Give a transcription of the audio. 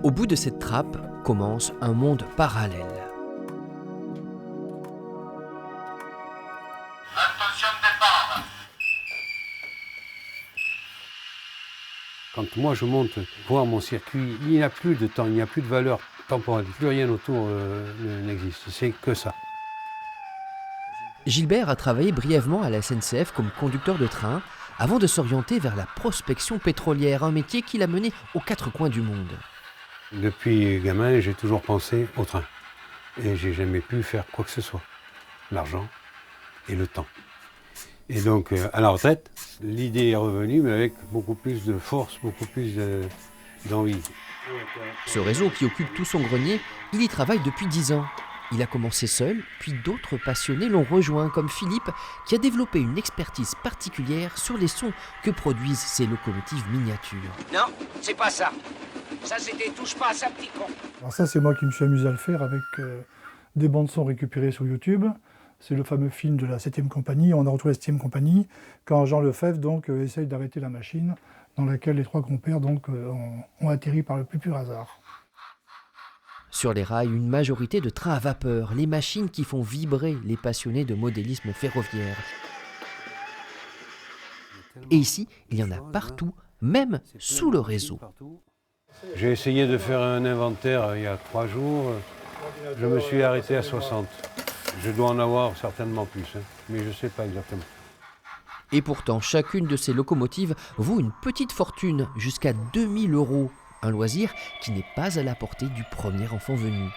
Au bout de cette trappe commence un monde parallèle. Attention de départ. Quand moi je monte voir mon circuit, il n'y a plus de temps, il n'y a plus de valeur temporelle, plus rien autour n'existe, c'est que ça. Gilbert a travaillé brièvement à la SNCF comme conducteur de train avant de s'orienter vers la prospection pétrolière, un métier qui l'a mené aux quatre coins du monde. Depuis gamin, j'ai toujours pensé au train et j'ai jamais pu faire quoi que ce soit. L'argent et le temps. Et donc à la retraite, l'idée est revenue mais avec beaucoup plus de force, beaucoup plus d'envie. Ce réseau qui occupe tout son grenier, il y travaille depuis 10 ans. Il a commencé seul, puis d'autres passionnés l'ont rejoint, comme Philippe, qui a développé une expertise particulière sur les sons que produisent ces locomotives miniatures. Non, c'est pas ça. Ça, c'était touche pas à ça, petit con. Alors ça, c'est moi qui me suis amusé à le faire avec des bandes son récupérées sur YouTube. C'est le fameux film de la 7e compagnie. On a retrouvé la 7e compagnie quand Jean Lefebvre donc, essaye d'arrêter la machine dans laquelle les trois compères donc, ont atterri par le plus pur hasard. Sur les rails, une majorité de trains à vapeur, les machines qui font vibrer les passionnés de modélisme ferroviaire. Et ici, il y en a partout, même sous le réseau. J'ai essayé de faire un inventaire il y a 3 jours. Je me suis arrêté à 60. Je dois en avoir certainement plus, mais je ne sais pas exactement. Et pourtant, chacune de ces locomotives vaut une petite fortune, jusqu'à 2000 €. Un loisir qui n'est pas à la portée du premier enfant venu.